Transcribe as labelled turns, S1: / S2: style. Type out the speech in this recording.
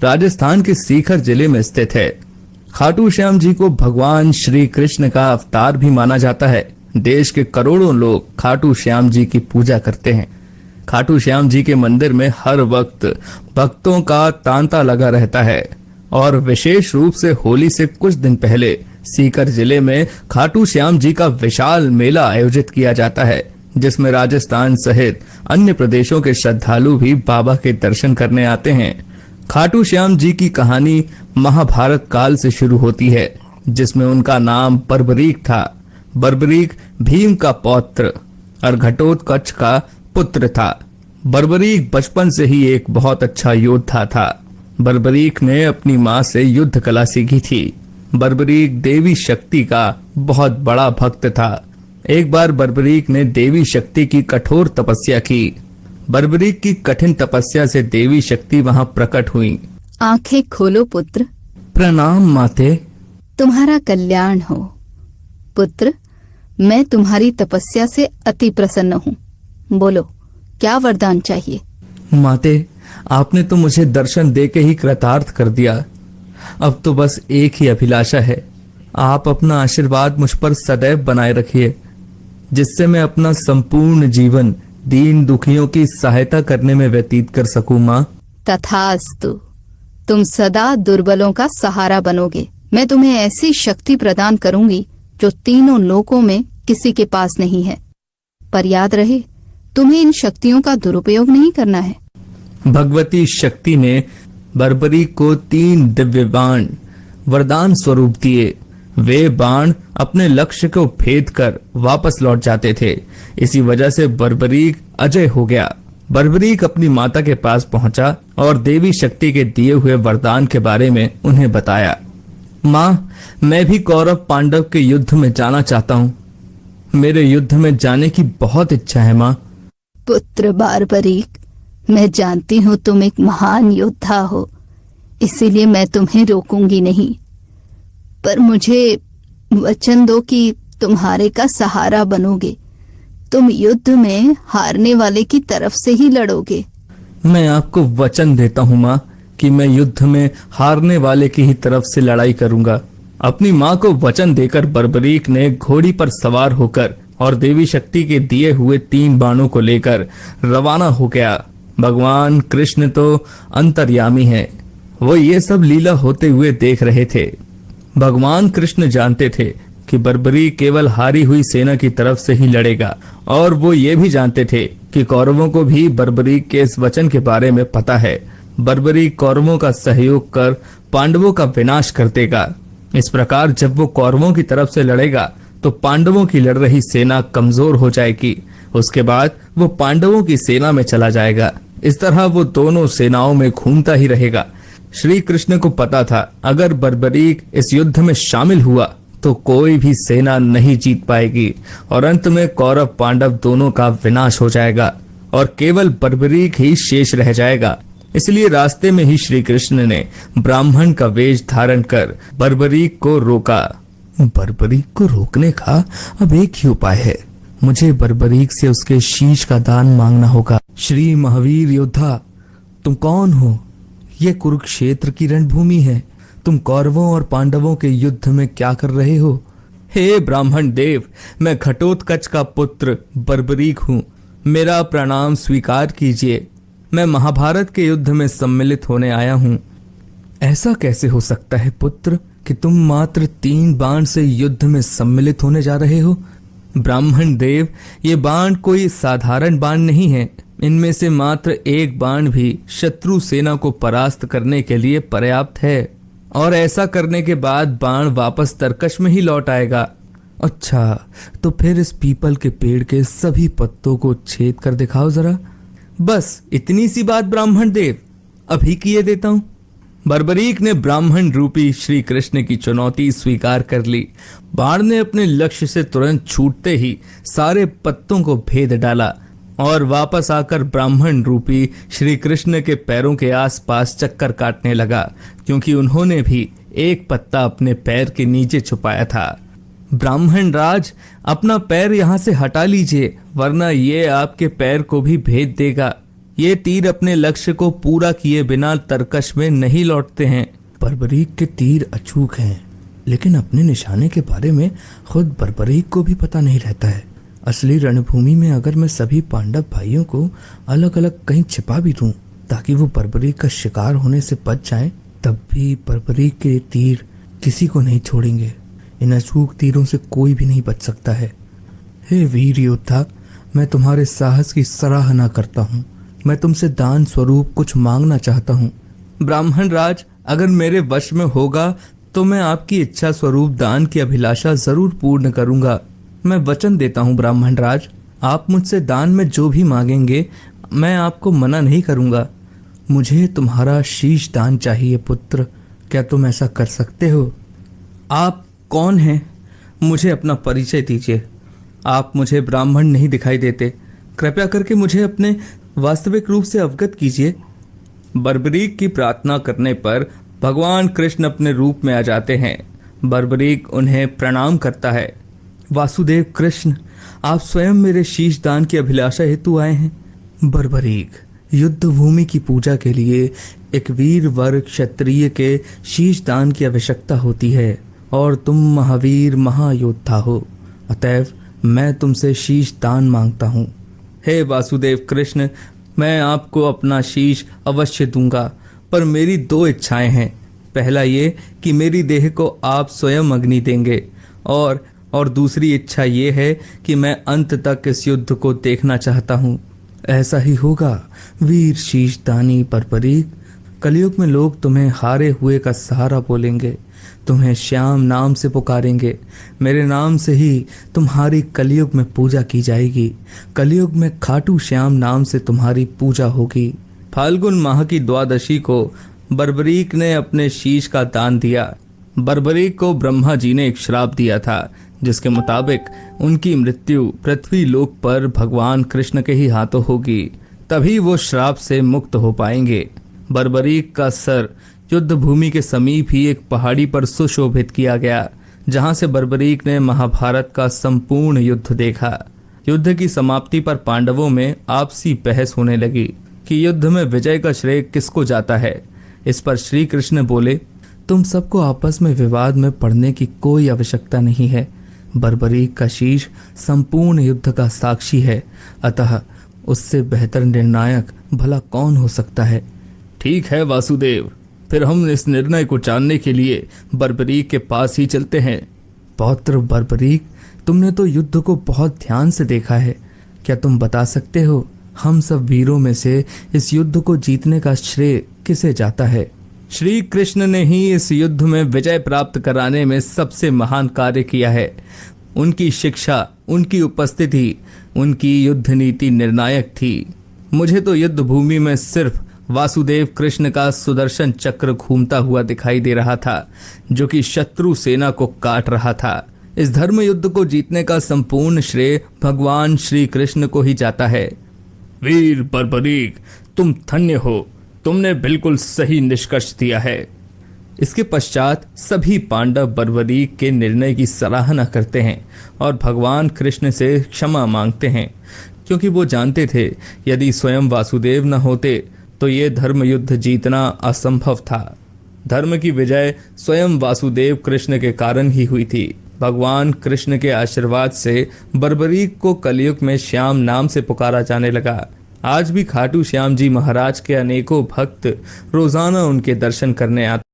S1: राजस्थान के सीकर जिले में स्थित है। खाटू श्याम जी को भगवान श्री कृष्ण का अवतार भी माना जाता है। देश के करोड़ों लोग खाटू श्याम जी की पूजा करते हैं। खाटू श्याम जी के मंदिर में हर वक्त भक्तों का तांता लगा रहता है और विशेष रूप से होली से कुछ दिन पहले सीकर जिले में खाटू श्याम जी का विशाल मेला आयोजित किया जाता है, जिसमें राजस्थान सहित अन्य प्रदेशों के श्रद्धालु भी बाबा के दर्शन करने आते हैं। खाटू श्याम जी की कहानी महाभारत काल से शुरू होती है, जिसमें उनका नाम बर्बरीक था। बर्बरीक भीम का पौत्र और घटोत्कच का पुत्र था। बर्बरीक बचपन से ही एक बहुत अच्छा योद्धा था। बर्बरीक ने अपनी माँ से युद्ध कला सीखी थी। बर्बरीक देवी शक्ति का बहुत बड़ा भक्त था। एक बार बर्बरीक ने देवी शक्ति की कठोर तपस्या की। बर्बरीक की कठिन तपस्या से देवी शक्ति वहां प्रकट हुई।
S2: आंखें खोलो पुत्र।
S1: प्रणाम माते।
S2: तुम्हारा कल्याण हो पुत्र। मैं तुम्हारी तपस्या से अति प्रसन्न हूँ। बोलो, क्या वरदान चाहिए?
S1: माते, आपने तो मुझे दर्शन देके ही कृतार्थ कर दिया। अब तो बस एक ही अभिलाषा है, आप अपना आशीर्वाद मुझ पर सदैव बनाए रखिए, जिससे मैं अपना संपूर्ण जीवन दीन दुखियों की सहायता करने में व्यतीत कर सकूं। माँ,
S2: तथास्तु। तुम सदा दुर्बलों का सहारा बनोगे। मैं तुम्हें ऐसी शक्ति प्रदान करूंगी जो तीनों लोकों में किसी के पास नहीं है। पर याद रहे, तुम्हें इन शक्तियों का दुरुपयोग नहीं करना है।
S1: भगवती शक्ति ने बर्बरीक को 3 दिव्य बाण वरदान स्वरूप दिए। वे बाण अपने लक्ष्य को भेद कर वापस लौट जाते थे। इसी वजह से बर्बरीक अजय हो गया। बर्बरीक अपनी माता के पास पहुंचा और देवी शक्ति के दिए हुए वरदान के बारे में उन्हें बताया। माँ, मैं भी कौरव पांडव के युद्ध में जाना चाहता हूँ। मेरे युद्ध में जाने की बहुत इच्छा है। माँ।
S2: पुत्र बर्बरीक, मैं जानती हूँ तुम एक महान योद्धा हो, इसीलिए मैं तुम्हें रोकूंगी नहीं। पर मुझे वचन दो कि तुम्हारे का सहारा बनोगे। तुम युद्ध में हारने वाले की तरफ से ही लड़ोगे।
S1: मैं आपको वचन देता हूँ माँ कि मैं युद्ध में हारने वाले की ही तरफ से लड़ाई करूंगा। अपनी माँ को वचन देकर बर्बरीक ने घोड़ी पर सवार होकर और देवी शक्ति के दिए हुए 3 बाणों को लेकर रवाना हो गया। भगवान कृष्ण तो अंतर्यामी हैं, वो ये सब लीला होते हुए देख रहे थे। भगवान कृष्ण जानते थे कि बर्बरीक केवल हारी हुई सेना की तरफ से ही लड़ेगा, और वो ये भी जानते थे कि कौरवों को भी बर्बरीक के इस वचन के बारे में पता है। बर्बरीक कौरवों का सहयोग कर पांडवों का विनाश कर देगा। इस प्रकार जब वो कौरवों की तरफ से लड़ेगा तो पांडवों की लड़ रही सेना कमजोर हो जाएगी। उसके बाद वो पांडवों की सेना में चला जाएगा। इस तरह वो दोनों सेनाओं में घूमता ही रहेगा। श्री कृष्ण को पता था, अगर बर्बरीक इस युद्ध में शामिल हुआ तो कोई भी सेना नहीं जीत पाएगी और अंत में कौरव पांडव दोनों का विनाश हो जाएगा और केवल बर्बरीक ही शेष रह जाएगा। इसलिए रास्ते में ही श्री कृष्ण ने ब्राह्मण का वेश धारण कर बर्बरीक को रोका। बर्बरीक को रोकने का अब एक ही उपाय है, मुझे बर्बरीक से उसके शीश का दान मांगना होगा। श्री महावीर योद्धा, तुम कौन हो? ये कुरुक्षेत्र की रणभूमि है। तुम कौरवों और पांडवों के युद्ध में क्या कर रहे हो? हे ब्राह्मण देव, मैं घटोत्कच का पुत्र बर्बरीक हूँ। मेरा प्रणाम स्वीकार कीजिए। मैं महाभारत के युद्ध में सम्मिलित होने आया हूँ। ऐसा कैसे हो सकता है पुत्र कि तुम मात्र 3 बाण से युद्ध में सम्मिलित होने जा रहे हो? ब्राह्मण देव, ये बाण कोई साधारण बाण नहीं है। इनमें से मात्र एक बाण भी शत्रु सेना को परास्त करने के लिए पर्याप्त है, और ऐसा करने के बाद बाण वापस तरकश में ही लौट आएगा। अच्छा, तो फिर इस पीपल के पेड़ के सभी पत्तों को छेद कर दिखाओ जरा। बस इतनी सी बात ब्राह्मण देव, अभी किए देता हूं। बर्बरीक ने ब्राह्मण रूपी श्री कृष्ण की चुनौती स्वीकार कर ली। बाण ने अपने लक्ष्य से तुरंत छूटते ही सारे पत्तों को भेद डाला और वापस आकर ब्राह्मण रूपी श्री कृष्ण के पैरों के आसपास चक्कर काटने लगा, क्योंकि उन्होंने भी एक पत्ता अपने पैर के नीचे छुपाया था। ब्राह्मण राज, अपना पैर यहाँ से हटा लीजिए, वरना ये आपके पैर को भी भेद देगा। ये तीर अपने लक्ष्य को पूरा किए बिना तरकश में नहीं लौटते हैं। बर्बरीक के तीर अचूक हैं, लेकिन अपने निशाने के बारे में खुद बर्बरीक को भी पता नहीं रहता है। असली रणभूमि में अगर मैं सभी पांडव भाइयों को अलग अलग कहीं छिपा भी दूं ताकि वो बर्बरीक का शिकार होने से बच जाएं, तब भी बर्बरीक के तीर किसी को नहीं छोड़ेंगे। इन अचूक तीरों से कोई भी नहीं बच सकता है। हे वीर योद्धा, मैं तुम्हारे साहस की सराहना करता हूँ। मैं तुमसे दान स्वरूप कुछ मांगना चाहता हूँ। ब्राह्मण राज, अगर मेरे वश में होगा तो मैं आपकी इच्छा स्वरूप दान की अभिलाषा जरूर पूर्ण करूंगा। मैं वचन देता हूँ ब्राह्मण राज, आप मुझसे दान में जो भी मांगेंगे मैं आपको मना नहीं करूंगा। मुझे तुम्हारा शीश दान चाहिए पुत्र, क्या तुम ऐसा कर सकते हो? आप कौन हैं? मुझे अपना परिचय दीजिए। आप मुझे ब्राह्मण नहीं दिखाई देते, कृपया करके मुझे अपने वास्तविक रूप से अवगत कीजिए। बर्बरीक की प्रार्थना करने पर भगवान कृष्ण अपने रूप में आ जाते हैं। बर्बरीक उन्हें प्रणाम करता है। वासुदेव कृष्ण, आप स्वयं मेरे शीश दान की अभिलाषा हेतु आए हैं। बर्बरीक, युद्ध भूमि की पूजा के लिए एक वीर वर क्षत्रिय के शीश दान की आवश्यकता होती है और तुम महावीर महायोद्धा हो, अतएव मैं तुमसे शीश दान मांगता हूँ। हे वासुदेव कृष्ण, मैं आपको अपना शीश अवश्य दूंगा, पर मेरी दो इच्छाएं हैं। पहला ये कि मेरी देह को आप स्वयं अग्नि देंगे, और दूसरी इच्छा ये है कि मैं अंत तक इस युद्ध को देखना चाहता हूँ। ऐसा ही होगा वीर शीशदानी बर्बरीक। कलयुग में लोग तुम्हें हारे हुए का सहारा बोलेंगे, तुम्हें श्याम नाम से पुकारेंगे। मेरे नाम से ही तुम्हारी कलयुग में पूजा की जाएगी। कलयुग में खाटू श्याम नाम से तुम्हारी पूजा होगी। फाल्गुन माह की द्वादशी को बर्बरीक ने अपने शीश का दान दिया। बर्बरीक को ब्रह्मा जी ने एक श्राप दिया था, जिसके मुताबिक उनकी मृत्यु पृथ्वी लोक पर भगवान कृष्ण के ही हाथों होगी, तभी वो श्राप से मुक्त हो पाएंगे। बर्बरीक का सर युद्ध भूमि के समीप ही एक पहाड़ी पर सुशोभित किया गया, जहां से बर्बरीक ने महाभारत का संपूर्ण युद्ध देखा। युद्ध की समाप्ति पर पांडवों में आपसी बहस होने लगी कि युद्ध में विजय का श्रेय किसको जाता है। इस पर श्री कृष्ण बोले, तुम सबको आपस में विवाद में पड़ने की कोई आवश्यकता नहीं है। बर्बरीक का शीश संपूर्ण युद्ध का साक्षी है, अतः उससे बेहतर निर्णायक भला कौन हो सकता है। ठीक है वासुदेव, फिर हम इस निर्णय को जानने के लिए बर्बरीक के पास ही चलते हैं। पौत्र बर्बरीक, तुमने तो युद्ध को बहुत ध्यान से देखा है, क्या तुम बता सकते हो हम सब वीरों में से इस युद्ध को जीतने का श्रेय किसे जाता है? श्री कृष्ण ने ही इस युद्ध में विजय प्राप्त कराने में सबसे महान कार्य किया है। उनकी शिक्षा, उनकी उपस्थिति, उनकी युद्ध नीति निर्णायक थी। मुझे तो युद्ध भूमि में सिर्फ वासुदेव कृष्ण का सुदर्शन चक्र घूमता हुआ दिखाई दे रहा था, जो कि शत्रु सेना को काट रहा था। इस धर्म युद्ध को जीतने का संपूर्ण श्रेय भगवान श्री कृष्ण को ही जाता है। वीर बर्बरीक, तुम धन्य हो, तुमने बिल्कुल सही निष्कर्ष दिया है। इसके पश्चात सभी पांडव बर्बरीक के निर्णय की सराहना करते हैं और भगवान कृष्ण से क्षमा मांगते हैं, क्योंकि वो जानते थे यदि स्वयं वासुदेव न होते तो ये धर्म युद्ध जीतना असंभव था। धर्म की विजय स्वयं वासुदेव कृष्ण के कारण ही हुई थी। भगवान कृष्ण के आशीर्वाद से बर्बरीक को कलयुग में श्याम नाम से पुकारा जाने लगा। आज भी खाटू श्याम जी महाराज के अनेकों भक्त रोजाना उनके दर्शन करने आते